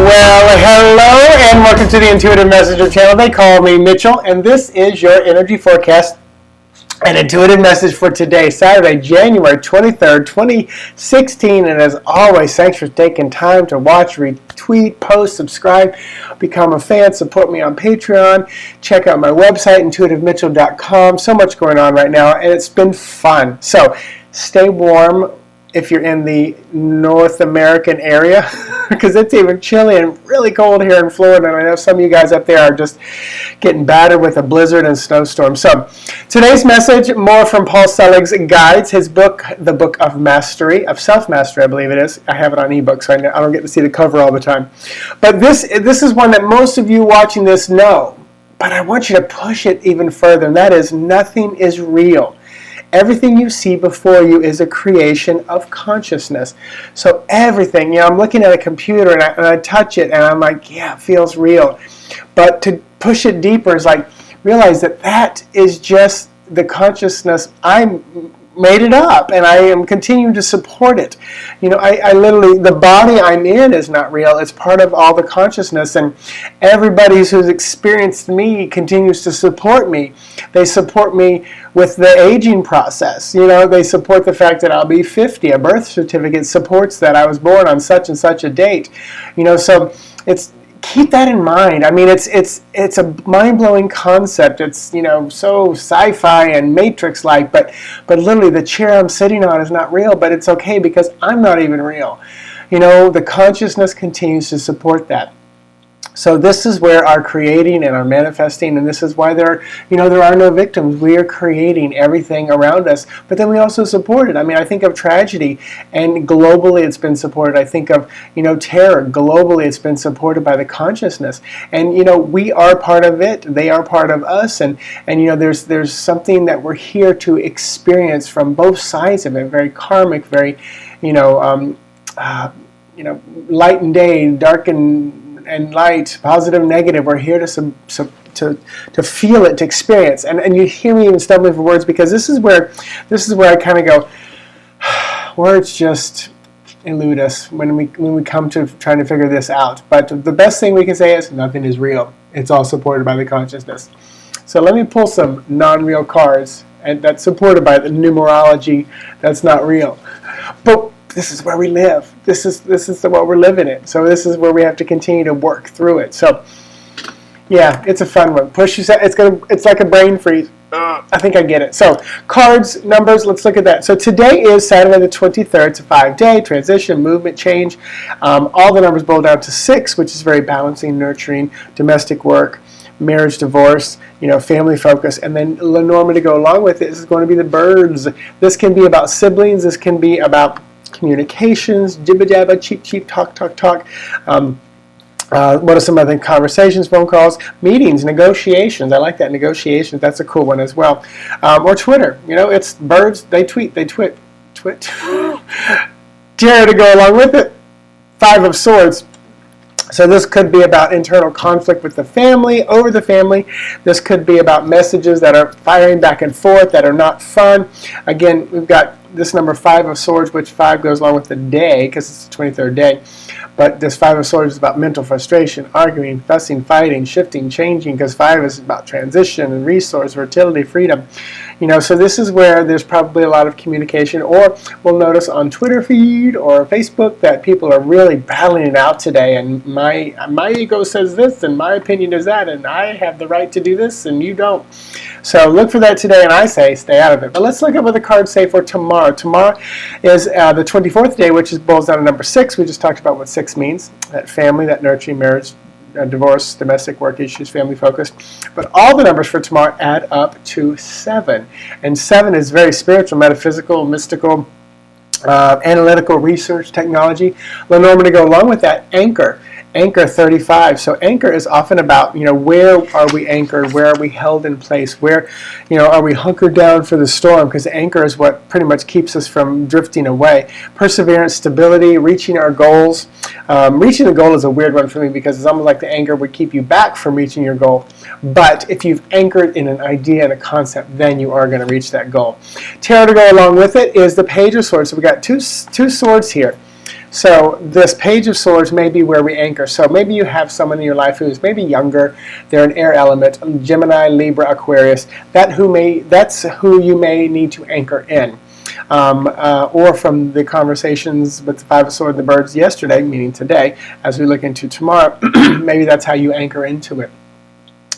Well, hello and welcome to the Intuitive Messenger channel. They call me Mitchell, and this is your energy forecast and intuitive message for today, Saturday, January 23rd, 2016. And as always, thanks for taking time to watch, retweet, post, subscribe, become a fan, support me on Patreon, check out my website, intuitivemitchell.com. So much going on right now, and it's been fun. So stay warm if you're in the North American area, because it's even chilly and really cold here in Florida, and I know some of you guys up there are just getting battered with a blizzard and snowstorm. So today's message, more from Paul Selig's guides, his book, The Book of Mastery, of Self-Mastery, I believe it is. I have it on ebook, so I don't get to see the cover all the time. But this is one that most of you watching this know, but I want you to push it even further, and that is, nothing is real. Everything you see before you is a creation of consciousness. So everything, I'm looking at a computer and I touch it and I'm like, yeah, it feels real. But to push it deeper is like, realize that is just the consciousness. I made it up and I am continuing to support it. I literally, the body I'm in is not real. It's part of all the consciousness, and everybody who's experienced me continues to support me. They support me with the aging process. They support the fact that I'll be 50. A birth certificate supports that I was born on such and such a date. So keep that in mind. I mean, it's a mind-blowing concept. It's so sci-fi and Matrix-like, but literally the chair I'm sitting on is not real, but it's okay because I'm not even real. The consciousness continues to support that. So this is where our creating and our manifesting, and this is why there are no victims. We are creating everything around us, but then we also support it. I mean, I think of tragedy, and globally it's been supported. I think of terror. Globally it's been supported by the consciousness, and we are part of it. They are part of us, and there's something that we're here to experience from both sides of it. Very karmic, very light and day, dark and light, positive, negative. We're here to feel it, to experience. And you hear me even stumbling for words, because this is where I kind of go, words just elude us when we come to trying to figure this out. But the best thing we can say is nothing is real. It's all supported by the consciousness. So let me pull some non-real cards, and that's supported by the numerology that's not real. But this is where we live. This is what we're living in. So this is where we have to continue to work through it. So yeah, it's a fun one. It's like a brain freeze. I think I get it. So cards, numbers, let's look at that. So today is Saturday the 23rd. It's a 5-day transition, movement, change. All the numbers boil down to 6, which is very balancing, nurturing, domestic work, marriage, divorce, family focus, and then lenormand to go along with it is going to be the birds. This can be about siblings. This can be about communications, jibba jabba, cheap, talk. What are some other conversations, phone calls, meetings, negotiations? I like that, negotiations. That's a cool one as well. Or Twitter. It's birds. They twit. Dare to go along with it. 5 of Swords. So this could be about internal conflict with the family, over the family. This could be about messages that are firing back and forth that are not fun. Again, we've got this number 5 of Swords, which 5 goes along with the day because it's the 23rd day. But this 5 of Swords is about mental frustration, arguing, fussing, fighting, shifting, changing, because 5 is about transition and resource, fertility, freedom. So this is where there's probably a lot of communication, or we'll notice on Twitter feed or Facebook that people are really battling it out today, and my ego says this, and my opinion is that, and I have the right to do this, and you don't. So look for that today, and I say stay out of it. But let's look at what the cards say for tomorrow. Tomorrow is the 24th day, which boils down to number 6. We just talked about what 6 means, that family, that nurturing, marriage, divorce, domestic work issues, family focus. But all the numbers for tomorrow add up to 7. And 7 is very spiritual, metaphysical, mystical, analytical, research, technology. Lenormand to go along with that, anchor. Anchor 35. So anchor is often about, where are we anchored? Where are we held in place? Where, are we hunkered down for the storm? Because anchor is what pretty much keeps us from drifting away. Perseverance, stability, reaching our goals. Reaching the goal is a weird one for me because it's almost like the anchor would keep you back from reaching your goal. But if you've anchored in an idea and a concept, then you are going to reach that goal. Tarot to go along with it is the Page of Swords. So we got two swords here. So this Page of Swords may be where we anchor. So maybe you have someone in your life who's maybe younger, they're an air element, Gemini, Libra, Aquarius. That's who you may need to anchor in. Or from the conversations with the Five of Swords and the Birds yesterday, meaning today, as we look into tomorrow, maybe that's how you anchor into it.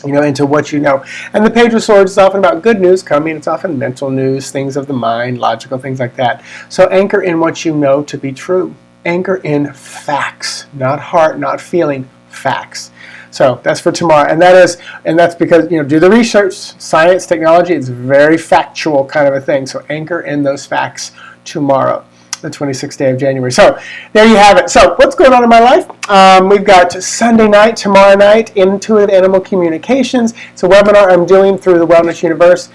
Into what you know. And the Page of Swords is often about good news coming. It's often mental news, things of the mind, logical things like that. So anchor in what you know to be true. Anchor in facts, not heart, not feeling, facts. So that's for tomorrow, and that's because do the research, science, technology. It's very factual kind of a thing. So anchor in those facts tomorrow, the 26th day of January. So there you have it. So what's going on in my life? We've got Sunday night, tomorrow night, Intuitive Animal Communications. It's a webinar I'm doing through the Wellness Universe.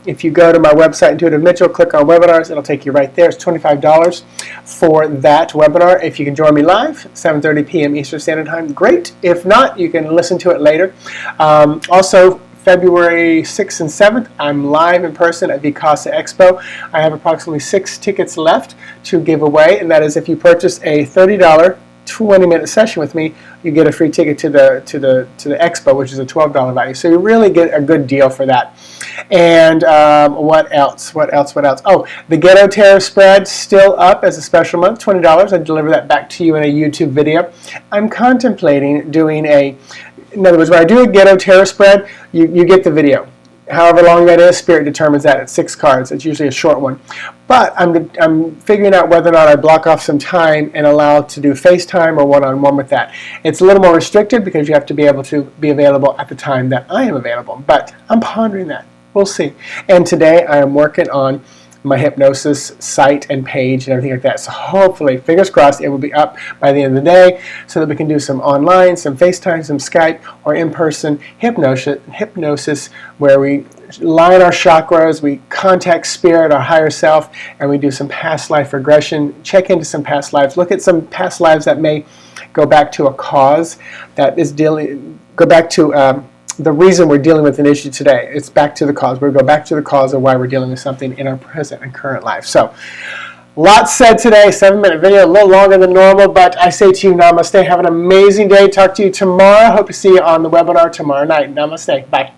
If you go to my website, Intuitive Mitchell, click on webinars, it'll take you right there. It's $25 for that webinar. If you can join me live, 7:30 p.m. Eastern Standard Time, great. If not, you can listen to it later. Also, February 6th and 7th, I'm live in person at Vicasa Expo. I have approximately 6 tickets left to give away, and that is if you purchase a $30 20-minute session with me, you get a free ticket to the expo, which is a $12 value. So you really get a good deal for that. And what else? Oh, the Ghetto Tariff Spread still up as a special month, $20. I deliver that back to you in a YouTube video. I'm contemplating doing in other words, when I do a Ghetto Tariff Spread, you get the video. However long that is, Spirit determines that. It's 6 cards. It's usually a short one. But I'm figuring out whether or not I block off some time and allow to do FaceTime or one-on-one with that. It's a little more restricted because you have to be able to be available at the time that I am available. But I'm pondering that. We'll see. And today I am working on my hypnosis site and page and everything like that. So hopefully, fingers crossed, it will be up by the end of the day so that we can do some online, some FaceTime, some Skype, or in-person hypnosis where we line our chakras, we contact spirit, our higher self, and we do some past life regression, check into some past lives, look at some past lives that may go back to a cause that is go back to the reason we're dealing with an issue today. It's back to the cause. We'll go back to the cause of why we're dealing with something in our present and current life. So, lots said today, 7-minute video, a little longer than normal, but I say to you, namaste. Have an amazing day. Talk to you tomorrow. Hope to see you on the webinar tomorrow night. Namaste. Bye.